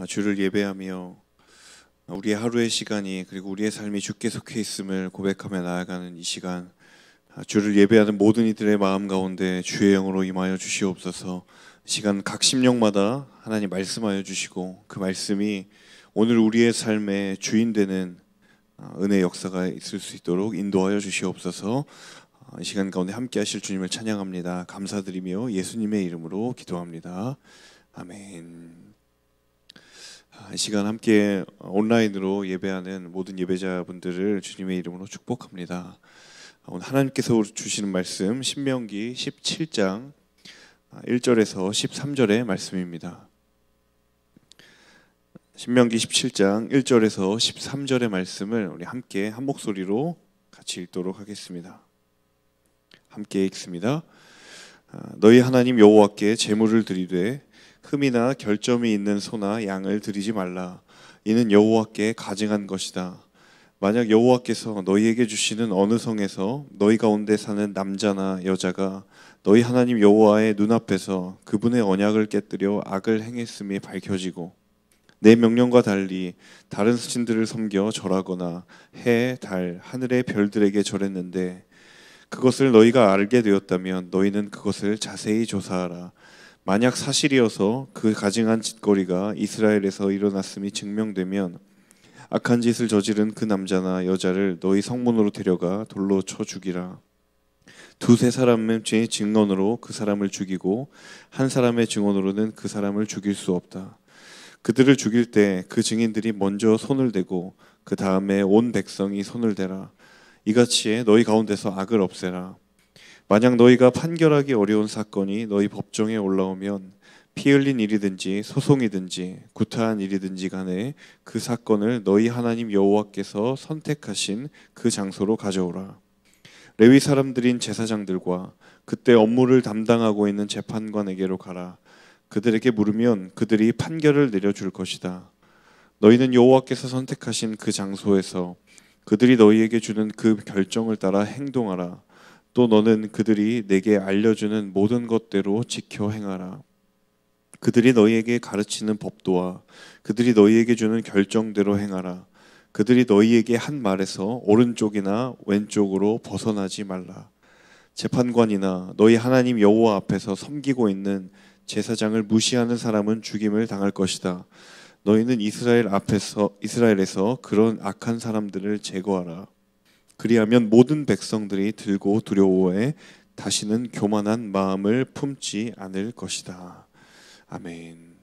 주를 예배하며 우리의 하루의 시간이 그리고 우리의 삶이 주께 속해 있음을 고백하며 나아가는 이 시간, 주를 예배하는 모든 이들의 마음 가운데 주의 영으로 임하여 주시옵소서. 시간 각 심령마다 하나님 말씀하여 주시고 그 말씀이 오늘 우리의 삶의 주인 되는 은혜 역사가 있을 수 있도록 인도하여 주시옵소서. 이 시간 가운데 함께 하실 주님을 찬양합니다. 감사드리며 예수님의 이름으로 기도합니다. 아멘. 이 시간 함께 온라인으로 예배하는 모든 예배자분들을 주님의 이름으로 축복합니다. 오늘 하나님께서 주시는 말씀 신명기 17장 1절에서 13절의 말씀입니다. 신명기 17장 1절에서 13절의 말씀을 우리 함께 한 목소리로 같이 읽도록 하겠습니다. 함께 읽습니다. 너희 하나님 여호와께 제물을 드리되 흠이나 결점이 있는 소나 양을 드리지 말라. 이는 여호와께 가증한 것이다. 만약 여호와께서 너희에게 주시는 어느 성에서 너희 가운데 사는 남자나 여자가 너희 하나님 여호와의 눈앞에서 그분의 언약을 깨뜨려 악을 행했음이 밝혀지고 내 명령과 달리 다른 신들을 섬겨 절하거나 해, 달, 하늘의 별들에게 절했는데 그것을 너희가 알게 되었다면 너희는 그것을 자세히 조사하라. 만약 사실이어서 그 가증한 짓거리가 이스라엘에서 일어났음이 증명되면 악한 짓을 저지른 그 남자나 여자를 너희 성문으로 데려가 돌로 쳐 죽이라. 두세 사람의 증언으로 그 사람을 죽이고 한 사람의 증언으로는 그 사람을 죽일 수 없다. 그들을 죽일 때 그 증인들이 먼저 손을 대고 그 다음에 온 백성이 손을 대라. 이같이 너희 가운데서 악을 없애라. 만약 너희가 판결하기 어려운 사건이 너희 법정에 올라오면 피 흘린 일이든지 소송이든지 구타한 일이든지 간에 그 사건을 너희 하나님 여호와께서 선택하신 그 장소로 가져오라. 레위 사람들인 제사장들과 그때 업무를 담당하고 있는 재판관에게로 가라. 그들에게 물으면 그들이 판결을 내려줄 것이다. 너희는 여호와께서 선택하신 그 장소에서 그들이 너희에게 주는 그 결정을 따라 행동하라. 또 너는 그들이 내게 알려주는 모든 것대로 지켜 행하라. 그들이 너희에게 가르치는 법도와 그들이 너희에게 주는 결정대로 행하라. 그들이 너희에게 한 말에서 오른쪽이나 왼쪽으로 벗어나지 말라. 재판관이나 너희 하나님 여호와 앞에서 섬기고 있는 제사장을 무시하는 사람은 죽임을 당할 것이다. 너희는 이스라엘에서 그런 악한 사람들을 제거하라. 그리하면 모든 백성들이 들고 두려워해 다시는 교만한 마음을 품지 않을 것이다. 아멘.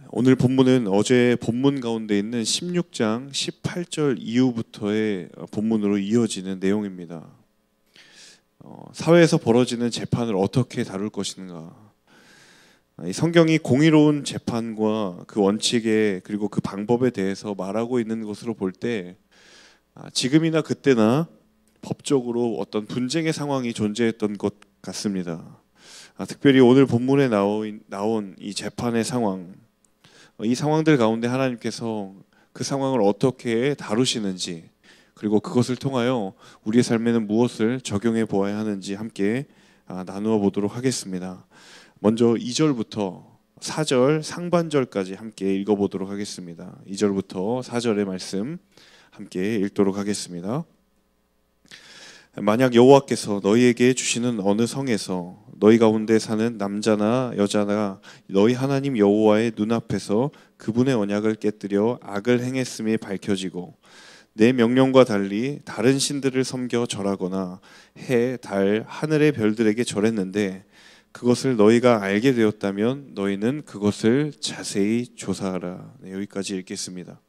오늘 본문은 어제 본문 가운데 있는 16장 18절 이후부터의 본문으로 이어지는 내용입니다. 사회에서 벌어지는 재판을 어떻게 다룰 것인가. 이 성경이 공의로운 재판과 그 원칙에 그리고 그 방법에 대해서 말하고 있는 것으로 볼 때 지금이나 그때나 법적으로 어떤 분쟁의 상황이 존재했던 것 같습니다. 특별히 오늘 본문에 나온 이 재판의 상황, 이 상황들 가운데 하나님께서 그 상황을 어떻게 다루시는지 그리고 그것을 통하여 우리의 삶에는 무엇을 적용해 보아야 하는지 함께 나누어 보도록 하겠습니다. 먼저 2절부터 4절 상반절까지 함께 읽어보도록 하겠습니다. 2절부터 4절의 말씀 함께 읽도록 하겠습니다. 만약 여호와께서 너희에게 주시는 어느 성에서 너희 가운데 사는 남자나 여자나 너희 하나님 여호와의 눈앞에서 그분의 언약을 깨뜨려 악을 행했음이 밝혀지고 내 명령과 달리 다른 신들을 섬겨 절하거나 해, 달, 하늘의 별들에게 절했는데 그것을 너희가 알게 되었다면 너희는 그것을 자세히 조사하라. 여기까지 읽겠습니다.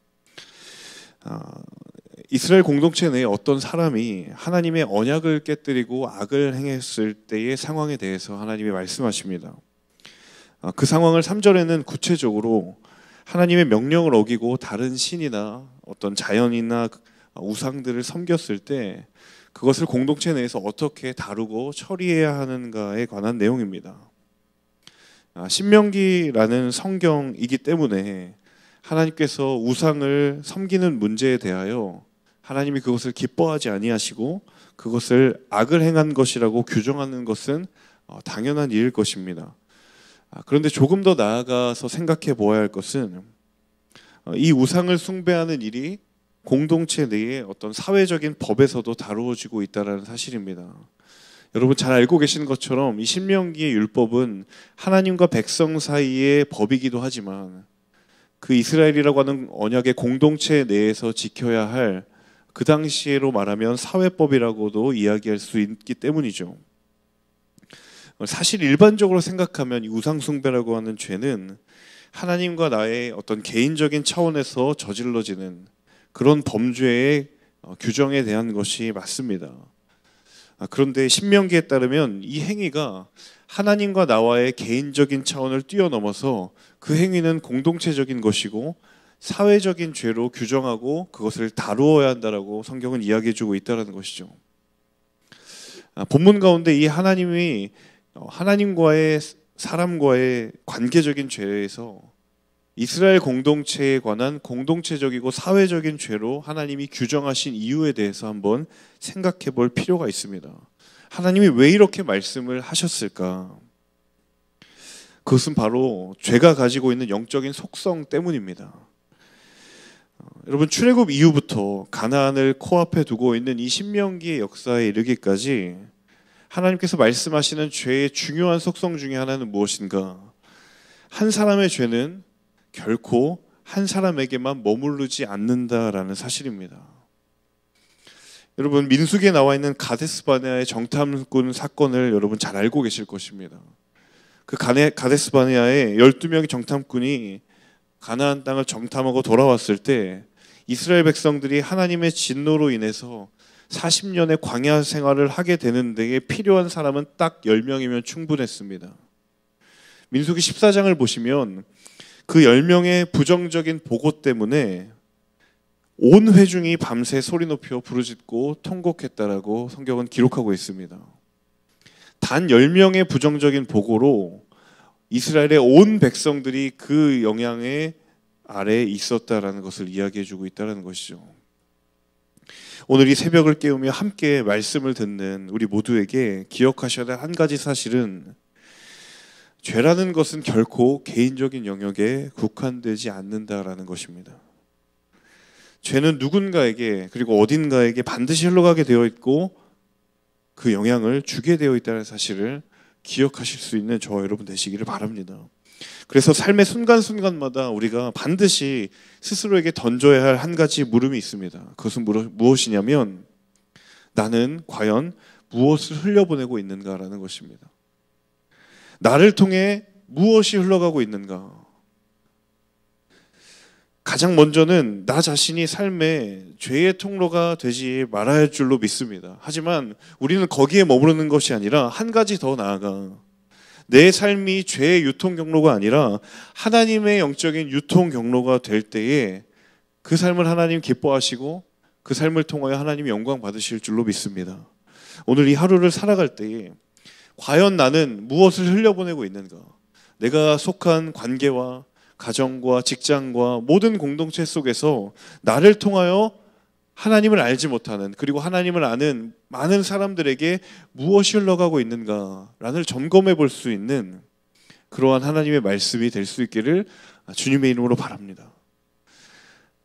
이스라엘 공동체 내에 어떤 사람이 하나님의 언약을 깨뜨리고 악을 행했을 때의 상황에 대해서 하나님이 말씀하십니다. 그 상황을 3절에는 구체적으로 하나님의 명령을 어기고 다른 신이나 어떤 자연이나 우상들을 섬겼을 때 그것을 공동체 내에서 어떻게 다루고 처리해야 하는가에 관한 내용입니다. 신명기라는 성경이기 때문에 하나님께서 우상을 섬기는 문제에 대하여 하나님이 그것을 기뻐하지 아니하시고 그것을 악을 행한 것이라고 규정하는 것은 당연한 일일 것입니다. 그런데 조금 더 나아가서 생각해 보아야 할 것은 이 우상을 숭배하는 일이 공동체 내에 어떤 사회적인 법에서도 다루어지고 있다는 사실입니다. 여러분 잘 알고 계시는 것처럼 이 신명기의 율법은 하나님과 백성 사이의 법이기도 하지만 그 이스라엘이라고 하는 언약의 공동체 내에서 지켜야 할 그 당시로 말하면 사회법이라고도 이야기할 수 있기 때문이죠. 사실 일반적으로 생각하면 이 우상숭배라고 하는 죄는 하나님과 나의 어떤 개인적인 차원에서 저질러지는 그런 범죄의 규정에 대한 것이 맞습니다. 그런데 신명기에 따르면 이 행위가 하나님과 나와의 개인적인 차원을 뛰어넘어서 그 행위는 공동체적인 것이고 사회적인 죄로 규정하고 그것을 다루어야 한다라고 성경은 이야기해주고 있다는 것이죠. 본문 가운데 이 하나님이 하나님과의 사람과의 관계적인 죄에서 이스라엘 공동체에 관한 공동체적이고 사회적인 죄로 하나님이 규정하신 이유에 대해서 한번 생각해 볼 필요가 있습니다. 하나님이 왜 이렇게 말씀을 하셨을까? 그것은 바로 죄가 가지고 있는 영적인 속성 때문입니다. 여러분 출애굽 이후부터 가나안을 코앞에 두고 있는 이 신명기의 역사에 이르기까지 하나님께서 말씀하시는 죄의 중요한 속성 중에 하나는 무엇인가? 한 사람의 죄는 결코 한 사람에게만 머무르지 않는다라는 사실입니다. 여러분 민수기에 나와 있는 가데스 바네아의 정탐꾼 사건을 여러분 잘 알고 계실 것입니다. 그 가데스 바네아의 12명의 정탐꾼이 가나안 땅을 정탐하고 돌아왔을 때 이스라엘 백성들이 하나님의 진노로 인해서 40년의 광야 생활을 하게 되는 데에 필요한 사람은 딱 10명이면 충분했습니다. 민수기 14장을 보시면 그 10명의 부정적인 보고 때문에 온 회중이 밤새 소리 높여 부르짖고 통곡했다라고 성경은 기록하고 있습니다. 단 10명의 부정적인 보고로 이스라엘의 온 백성들이 그 영향의 아래에 있었다라는 것을 이야기해주고 있다는 것이죠. 오늘 이 새벽을 깨우며 함께 말씀을 듣는 우리 모두에게 기억하셔야 할 한 가지 사실은 죄라는 것은 결코 개인적인 영역에 국한되지 않는다라는 것입니다. 죄는 누군가에게 그리고 어딘가에게 반드시 흘러가게 되어 있고 그 영향을 주게 되어 있다는 사실을 기억하실 수 있는 저와 여러분 되시기를 바랍니다. 그래서 삶의 순간순간마다 우리가 반드시 스스로에게 던져야 할 한 가지 물음이 있습니다. 그것은 무엇이냐면 나는 과연 무엇을 흘려보내고 있는가라는 것입니다. 나를 통해 무엇이 흘러가고 있는가? 가장 먼저는 나 자신이 삶의 죄의 통로가 되지 말아야 할 줄로 믿습니다. 하지만 우리는 거기에 머무르는 것이 아니라 한 가지 더 나아가 내 삶이 죄의 유통 경로가 아니라 하나님의 영적인 유통 경로가 될 때에 그 삶을 하나님 기뻐하시고 그 삶을 통하여 하나님 영광 받으실 줄로 믿습니다. 오늘 이 하루를 살아갈 때에 과연 나는 무엇을 흘려보내고 있는가? 내가 속한 관계와 가정과 직장과 모든 공동체 속에서 나를 통하여 하나님을 알지 못하는 그리고 하나님을 아는 많은 사람들에게 무엇이 흘러가고 있는가를 점검해 볼 수 있는 그러한 하나님의 말씀이 될 수 있기를 주님의 이름으로 바랍니다.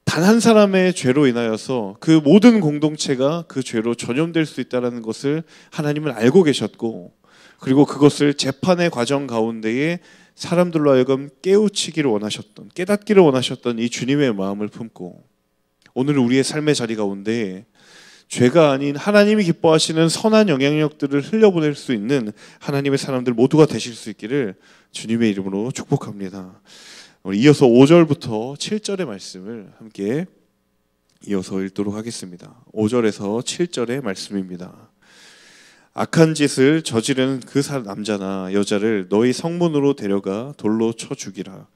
단 한 사람의 죄로 인하여서 그 모든 공동체가 그 죄로 전염될 수 있다는 것을 하나님은 알고 계셨고 그리고 그것을 재판의 과정 가운데에 사람들로 하여금 깨우치기를 원하셨던 깨닫기를 원하셨던 이 주님의 마음을 품고 오늘 우리의 삶의 자리 가운데 죄가 아닌 하나님이 기뻐하시는 선한 영향력들을 흘려보낼 수 있는 하나님의 사람들 모두가 되실 수 있기를 주님의 이름으로 축복합니다. 우리 이어서 5절부터 7절의 말씀을 함께 이어서 읽도록 하겠습니다. 5절에서 7절의 말씀입니다. 악한 짓을 저지른 그 남자나 여자를 너희 성문으로 데려가 돌로 쳐 죽이라.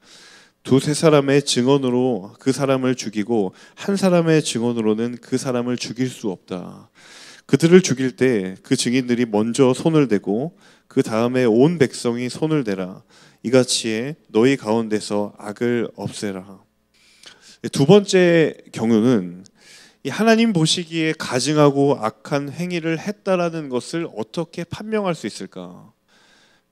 두세 사람의 증언으로 그 사람을 죽이고 한 사람의 증언으로는 그 사람을 죽일 수 없다. 그들을 죽일 때 그 증인들이 먼저 손을 대고 그 다음에 온 백성이 손을 대라. 이같이 너희 가운데서 악을 없애라. 두 번째 경우는 이 하나님 보시기에 가증하고 악한 행위를 했다라는 것을 어떻게 판명할 수 있을까?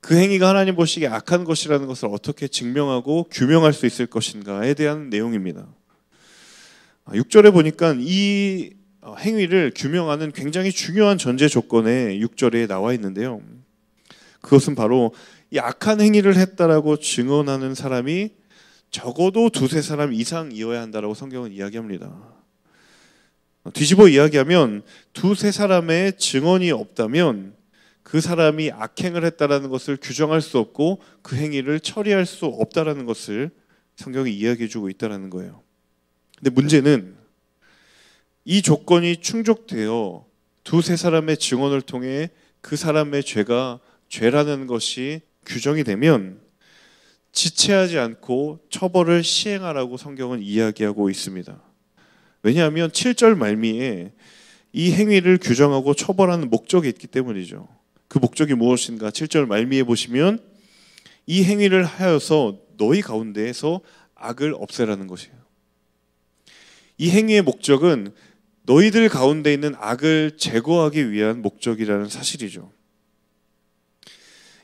그 행위가 하나님 보시기에 악한 것이라는 것을 어떻게 증명하고 규명할 수 있을 것인가에 대한 내용입니다. 6절에 보니까 이 행위를 규명하는 굉장히 중요한 전제 조건에 6절에 나와 있는데요. 그것은 바로 이 악한 행위를 했다라고 증언하는 사람이 적어도 두세 사람 이상이어야 한다라고 성경은 이야기합니다. 뒤집어 이야기하면 두세 사람의 증언이 없다면 그 사람이 악행을 했다라는 것을 규정할 수 없고 그 행위를 처리할 수 없다라는 것을 성경이 이야기해 주고 있다는 거예요. 근데 문제는 이 조건이 충족되어 두세 사람의 증언을 통해 그 사람의 죄가 죄라는 것이 규정이 되면 지체하지 않고 처벌을 시행하라고 성경은 이야기하고 있습니다. 왜냐하면 7절 말미에 이 행위를 규정하고 처벌하는 목적이 있기 때문이죠. 그 목적이 무엇인가? 7절 말미에 보시면 이 행위를 하여서 너희 가운데에서 악을 없애라는 것이에요. 이 행위의 목적은 너희들 가운데 있는 악을 제거하기 위한 목적이라는 사실이죠.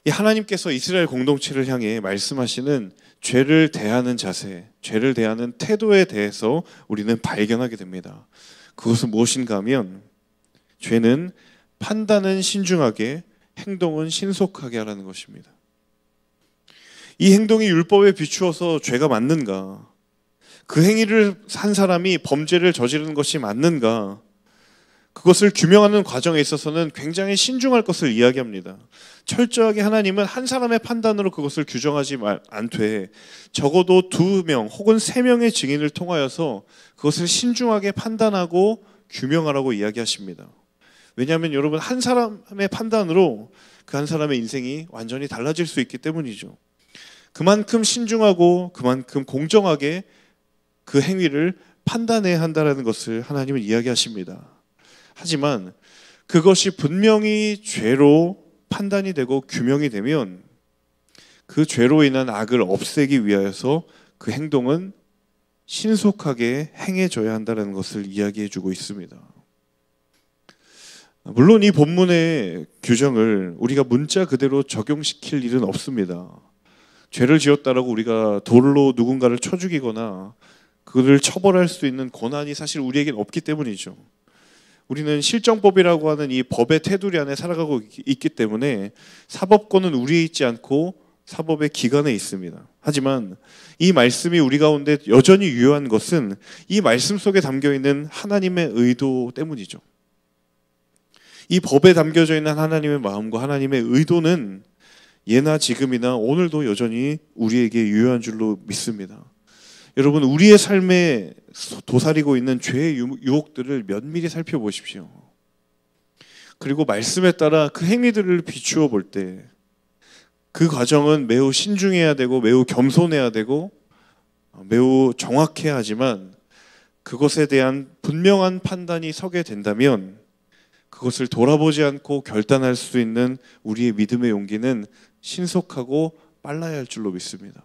이 하나님께서 이스라엘 공동체를 향해 말씀하시는 죄를 대하는 자세, 죄를 대하는 태도에 대해서 우리는 발견하게 됩니다. 그것은 무엇인가 하면 죄는 판단은 신중하게, 행동은 신속하게 하라는 것입니다. 이 행동이 율법에 비추어서 죄가 맞는가? 그 행위를 한 사람이 범죄를 저지르는 것이 맞는가? 그것을 규명하는 과정에 있어서는 굉장히 신중할 것을 이야기합니다. 철저하게 하나님은 한 사람의 판단으로 그것을 규정하지 않되 적어도 2명 혹은 3명의 증인을 통하여서 그것을 신중하게 판단하고 규명하라고 이야기하십니다. 왜냐하면 여러분, 한 사람의 판단으로 그 한 사람의 인생이 완전히 달라질 수 있기 때문이죠. 그만큼 신중하고 그만큼 공정하게 그 행위를 판단해야 한다는 것을 하나님은 이야기하십니다. 하지만 그것이 분명히 죄로 판단이 되고 규명이 되면 그 죄로 인한 악을 없애기 위하여서 그 행동은 신속하게 행해져야 한다는 것을 이야기해 주고 있습니다. 물론 이 본문의 규정을 우리가 문자 그대로 적용시킬 일은 없습니다. 죄를 지었다라고 우리가 돌로 누군가를 쳐 죽이거나 그를 처벌할 수 있는 권한이 사실 우리에게는 없기 때문이죠. 우리는 실정법이라고 하는 이 법의 테두리 안에 살아가고 있기 때문에 사법권은 우리에 있지 않고 사법의 기관에 있습니다. 하지만 이 말씀이 우리 가운데 여전히 유효한 것은 이 말씀 속에 담겨있는 하나님의 의도 때문이죠. 이 법에 담겨져 있는 하나님의 마음과 하나님의 의도는 예나 지금이나 오늘도 여전히 우리에게 유효한 줄로 믿습니다. 여러분, 우리의 삶에 도사리고 있는 죄의 유혹들을 면밀히 살펴보십시오. 그리고 말씀에 따라 그 행위들을 비추어 볼 때 그 과정은 매우 신중해야 되고 매우 겸손해야 되고 매우 정확해야 하지만 그것에 대한 분명한 판단이 서게 된다면 그것을 돌아보지 않고 결단할 수 있는 우리의 믿음의 용기는 신속하고 빨라야 할 줄로 믿습니다.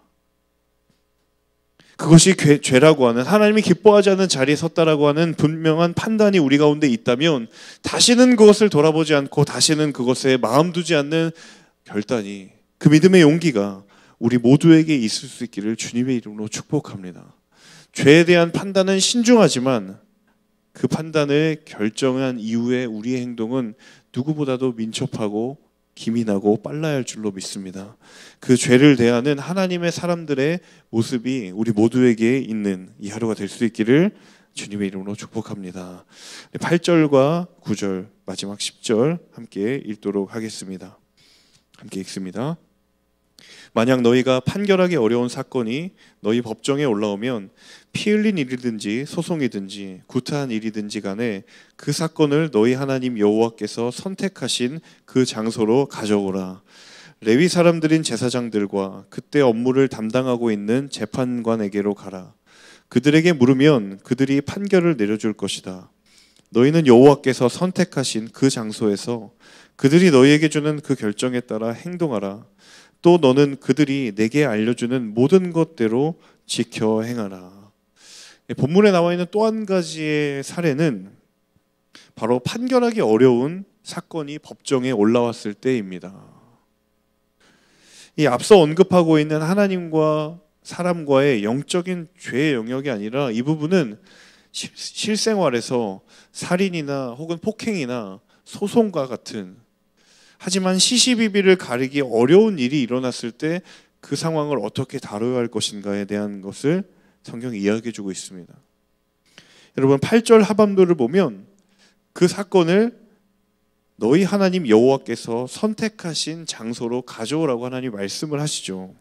그것이 죄라고 하는, 하나님이 기뻐하지 않는 자리에 섰다라고 하는 분명한 판단이 우리 가운데 있다면 다시는 그것을 돌아보지 않고 다시는 그것에 마음 두지 않는 결단이, 그 믿음의 용기가 우리 모두에게 있을 수 있기를 주님의 이름으로 축복합니다. 죄에 대한 판단은 신중하지만 그 판단을 결정한 이후에 우리의 행동은 누구보다도 민첩하고 기민하고 빨라야 할 줄로 믿습니다. 그 죄를 대하는 하나님의 사람들의 모습이 우리 모두에게 있는 이 하루가 될 수 있기를 주님의 이름으로 축복합니다. 8절과 9절 마지막 10절 함께 읽도록 하겠습니다. 함께 읽습니다. 만약 너희가 판결하기 어려운 사건이 너희 법정에 올라오면 피 흘린 일이든지 소송이든지 구타한 일이든지 간에 그 사건을 너희 하나님 여호와께서 선택하신 그 장소로 가져오라. 레위 사람들인 제사장들과 그때 업무를 담당하고 있는 재판관에게로 가라. 그들에게 물으면 그들이 판결을 내려줄 것이다. 너희는 여호와께서 선택하신 그 장소에서 그들이 너희에게 주는 그 결정에 따라 행동하라. 또 너는 그들이 내게 알려주는 모든 것대로 지켜 행하라. 본문에 나와 있는 또 한 가지의 사례는 바로 판결하기 어려운 사건이 법정에 올라왔을 때입니다. 이 앞서 언급하고 있는 하나님과 사람과의 영적인 죄의 영역이 아니라 이 부분은 실생활에서 살인이나 혹은 폭행이나 소송과 같은, 하지만 시시비비를 가리기 어려운 일이 일어났을 때 그 상황을 어떻게 다뤄야 할 것인가에 대한 것을 성경이 이야기해 주고 있습니다. 여러분 8절 하반부를 보면 그 사건을 너희 하나님 여호와께서 선택하신 장소로 가져오라고 하나님 말씀을 하시죠.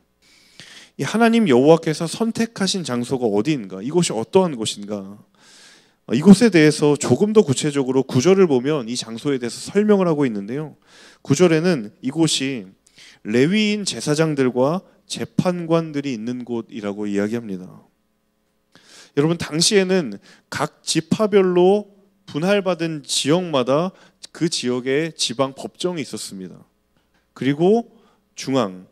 이 하나님 여호와께서 선택하신 장소가 어디인가? 이곳이 어떠한 곳인가? 이곳에 대해서 조금 더 구체적으로 9절을 보면 이 장소에 대해서 설명을 하고 있는데요. 9절에는 이곳이 레위인 제사장들과 재판관들이 있는 곳이라고 이야기합니다. 여러분 당시에는 각 지파별로 분할받은 지역마다 그 지역에 지방 법정이 있었습니다. 그리고 중앙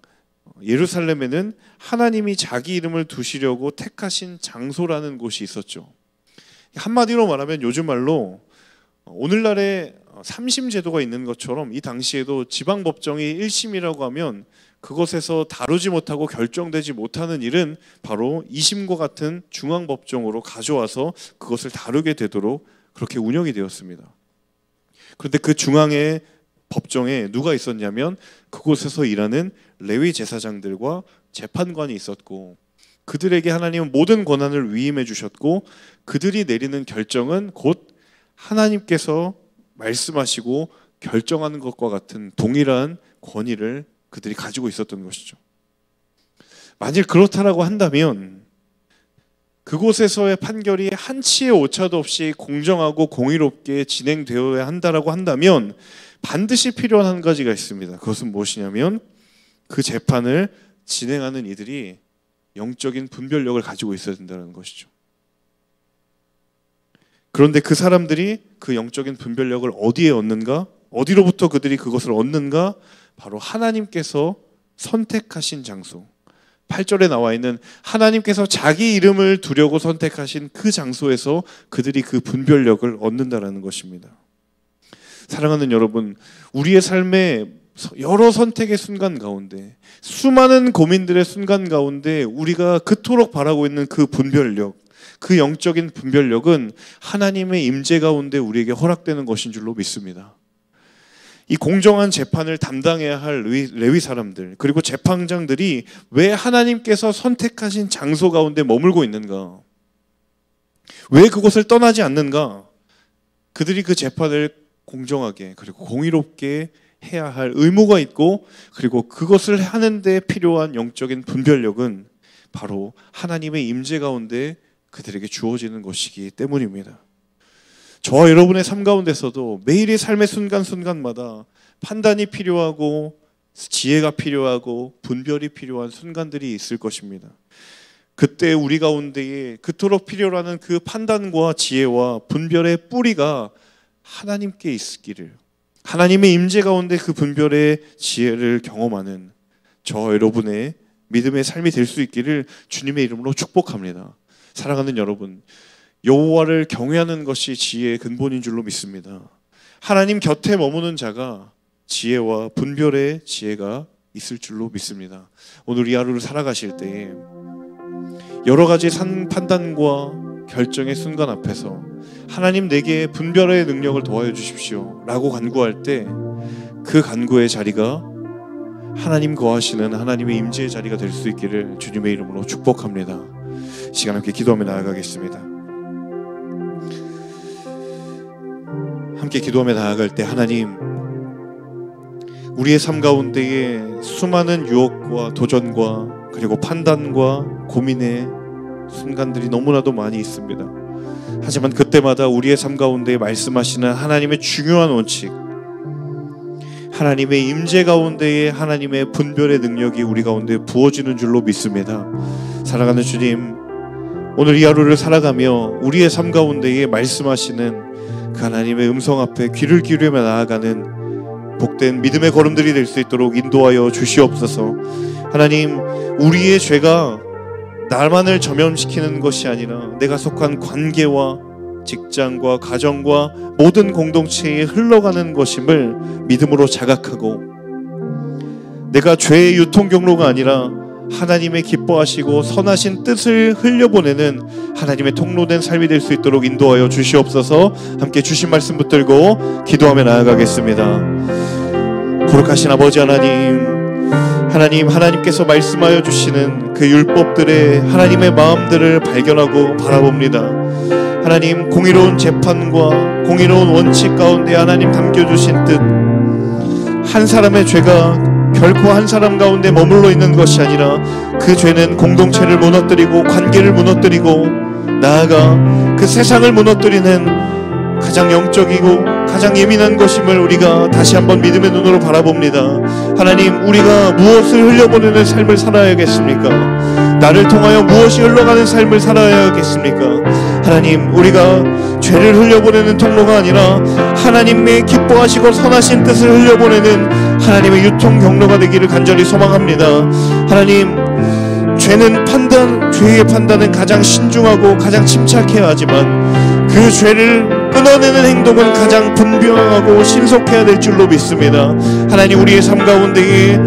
예루살렘에는 하나님이 자기 이름을 두시려고 택하신 장소라는 곳이 있었죠. 한마디로 말하면 요즘 말로 오늘날에 삼심제도가 있는 것처럼 이 당시에도 지방법정이 1심이라고 하면 그것에서 다루지 못하고 결정되지 못하는 일은 바로 2심과 같은 중앙법정으로 가져와서 그것을 다루게 되도록 그렇게 운영이 되었습니다. 그런데 그 중앙의 법정에 누가 있었냐면 그곳에서 일하는 레위 제사장들과 재판관이 있었고, 그들에게 하나님은 모든 권한을 위임해 주셨고 그들이 내리는 결정은 곧 하나님께서 말씀하시고 결정하는 것과 같은 동일한 권위를 그들이 가지고 있었던 것이죠. 만일 그렇다라고 한다면 그곳에서의 판결이 한치의 오차도 없이 공정하고 공의롭게 진행되어야 한다라고 한다면 반드시 필요한 한 가지가 있습니다. 그것은 무엇이냐면 그 재판을 진행하는 이들이 영적인 분별력을 가지고 있어야 된다는 것이죠. 그런데 그 사람들이 그 영적인 분별력을 어디에 얻는가? 어디로부터 그들이 그것을 얻는가? 바로 하나님께서 선택하신 장소, 8절에 나와 있는 하나님께서 자기 이름을 두려고 선택하신 그 장소에서 그들이 그 분별력을 얻는다는 것입니다. 사랑하는 여러분, 우리의 삶에 여러 선택의 순간 가운데, 수많은 고민들의 순간 가운데 우리가 그토록 바라고 있는 그 분별력, 그 영적인 분별력은 하나님의 임재 가운데 우리에게 허락되는 것인 줄로 믿습니다. 이 공정한 재판을 담당해야 할 레위 사람들, 그리고 재판장들이 왜 하나님께서 선택하신 장소 가운데 머물고 있는가? 왜 그곳을 떠나지 않는가? 그들이 그 재판을 공정하게 그리고 공의롭게 해야 할 의무가 있고, 그리고 그것을 하는 데 필요한 영적인 분별력은 바로 하나님의 임재 가운데 그들에게 주어지는 것이기 때문입니다. 저와 여러분의 삶 가운데서도 매일의 삶의 순간순간마다 판단이 필요하고 지혜가 필요하고 분별이 필요한 순간들이 있을 것입니다. 그때 우리 가운데에 그토록 필요로 하는 그 판단과 지혜와 분별의 뿌리가 하나님께 있기를, 하나님의 임재 가운데 그 분별의 지혜를 경험하는 저와 여러분의 믿음의 삶이 될 수 있기를 주님의 이름으로 축복합니다. 사랑하는 여러분, 여호와를 경외하는 것이 지혜의 근본인 줄로 믿습니다. 하나님 곁에 머무는 자가 지혜와 분별의 지혜가 있을 줄로 믿습니다. 오늘 이 하루를 살아가실 때에 여러 가지 판단과 결정의 순간 앞에서 하나님 내게 분별의 능력을 더하여 주십시오 라고 간구할 때 그 간구의 자리가 하나님 거하시는 하나님의 임재의 자리가 될 수 있기를 주님의 이름으로 축복합니다. 시간 함께 기도하며 나아가겠습니다. 함께 기도하며 나아갈 때 하나님, 우리의 삶 가운데에 수많은 유혹과 도전과 그리고 판단과 고민의 순간들이 너무나도 많이 있습니다. 하지만 그때마다 우리의 삶 가운데 말씀하시는 하나님의 중요한 원칙, 하나님의 임재 가운데에 하나님의 분별의 능력이 우리 가운데 부어지는 줄로 믿습니다. 사랑하는 주님, 오늘 이 하루를 살아가며 우리의 삶 가운데에 말씀하시는 그 하나님의 음성 앞에 귀를 기울이며 나아가는 복된 믿음의 걸음들이 될 수 있도록 인도하여 주시옵소서. 하나님, 우리의 죄가 나만을 점염시키는 것이 아니라 내가 속한 관계와 직장과 가정과 모든 공동체에 흘러가는 것임을 믿음으로 자각하고 내가 죄의 유통 경로가 아니라 하나님의 기뻐하시고 선하신 뜻을 흘려보내는 하나님의 통로된 삶이 될 수 있도록 인도하여 주시옵소서. 함께 주신 말씀 붙들고 기도하며 나아가겠습니다. 거룩하신 아버지 하나님께서 말씀하여 주시는 그 율법들의 하나님의 마음들을 발견하고 바라봅니다. 하나님, 공의로운 재판과 공의로운 원칙 가운데 하나님 담겨주신 뜻, 한 사람의 죄가 결코 한 사람 가운데 머물러 있는 것이 아니라 그 죄는 공동체를 무너뜨리고 관계를 무너뜨리고 나아가 그 세상을 무너뜨리는 가장 영적이고 가장 예민한 것임을 우리가 다시 한번 믿음의 눈으로 바라봅니다. 하나님, 우리가 무엇을 흘려보내는 삶을 살아야겠습니까? 나를 통하여 무엇이 흘러가는 삶을 살아야겠습니까? 하나님, 우리가 죄를 흘려보내는 통로가 아니라 하나님의 기뻐하시고 선하신 뜻을 흘려보내는 하나님의 유통 경로가 되기를 간절히 소망합니다. 하나님, 죄의 판단은 가장 신중하고 가장 침착해야 하지만 그 죄를 끊어내는 행동은 가장 분명하고 신속해야 될 줄로 믿습니다. 하나님, 우리의 삶 가운데에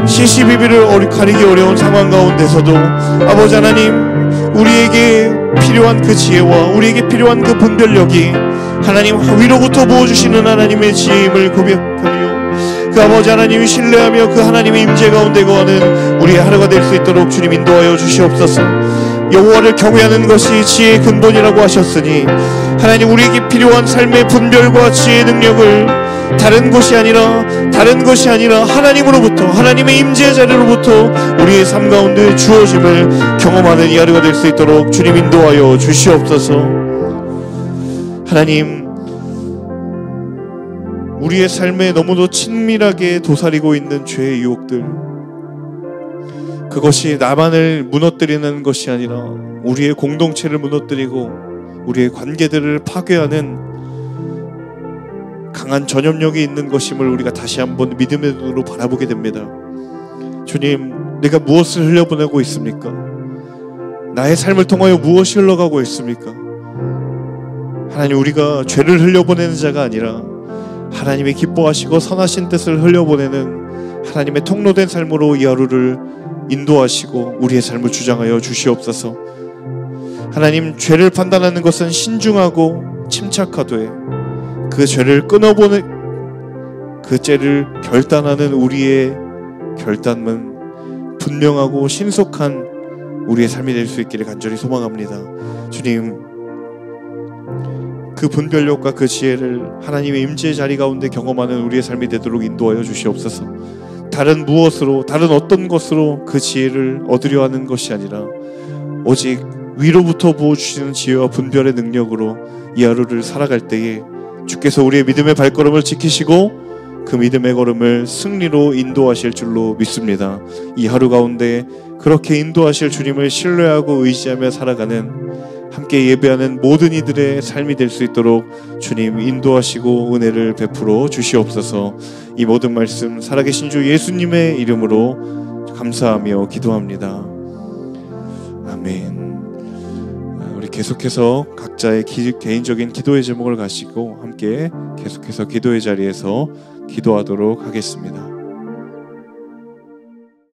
시시비비를 가리기 어려운 상황 가운데서도 아버지 하나님, 우리에게 필요한 그 지혜와 우리에게 필요한 그 분별력이 하나님 위로부터 부어주시는 하나님의 지혜임을 고백하며 그 아버지 하나님이 신뢰하며 그 하나님의 임재 가운데 거하는 우리의 하루가 될 수 있도록 주님 인도하여 주시옵소서. 여호와를 경외하는 것이 지혜의 근본이라고 하셨으니 하나님, 우리에게 필요한 삶의 분별과 지혜의 능력을 다른 것이 아니라 하나님으로부터, 하나님의 임재의 자리로부터 우리의 삶 가운데 주어짐을 경험하는 이 하루가 될 수 있도록 주님 인도하여 주시옵소서. 하나님, 우리의 삶에 너무도 친밀하게 도사리고 있는 죄의 유혹들, 그것이 나만을 무너뜨리는 것이 아니라 우리의 공동체를 무너뜨리고 우리의 관계들을 파괴하는 강한 전염력이 있는 것임을 우리가 다시 한번 믿음의 눈으로 바라보게 됩니다. 주님, 내가 무엇을 흘려보내고 있습니까? 나의 삶을 통하여 무엇이 흘러가고 있습니까? 하나님, 우리가 죄를 흘려보내는 자가 아니라 하나님의 기뻐하시고 선하신 뜻을 흘려보내는 하나님의 통로된 삶으로 이 하루를 인도하시고 우리의 삶을 주장하여 주시옵소서. 하나님, 죄를 판단하는 것은 신중하고 침착하되 그 죄를 끊어보는 그 죄를 결단하는 우리의 결단은 분명하고 신속한 우리의 삶이 될 수 있기를 간절히 소망합니다. 주님, 그 분별력과 그 지혜를 하나님의 임재의 자리 가운데 경험하는 우리의 삶이 되도록 인도하여 주시옵소서. 다른 어떤 것으로 그 지혜를 얻으려 하는 것이 아니라 오직 위로부터 부어주시는 지혜와 분별의 능력으로 이 하루를 살아갈 때에 주께서 우리의 믿음의 발걸음을 지키시고 그 믿음의 걸음을 승리로 인도하실 줄로 믿습니다. 이 하루 가운데 그렇게 인도하실 주님을 신뢰하고 의지하며 살아가는, 함께 예배하는 모든 이들의 삶이 될 수 있도록 주님 인도하시고 은혜를 베풀어 주시옵소서. 이 모든 말씀 살아계신 주 예수님의 이름으로 감사하며 기도합니다. 아멘. 우리 계속해서 각자의 개인적인 기도의 제목을 가지고 함께 계속해서 기도의 자리에서 기도하도록 하겠습니다.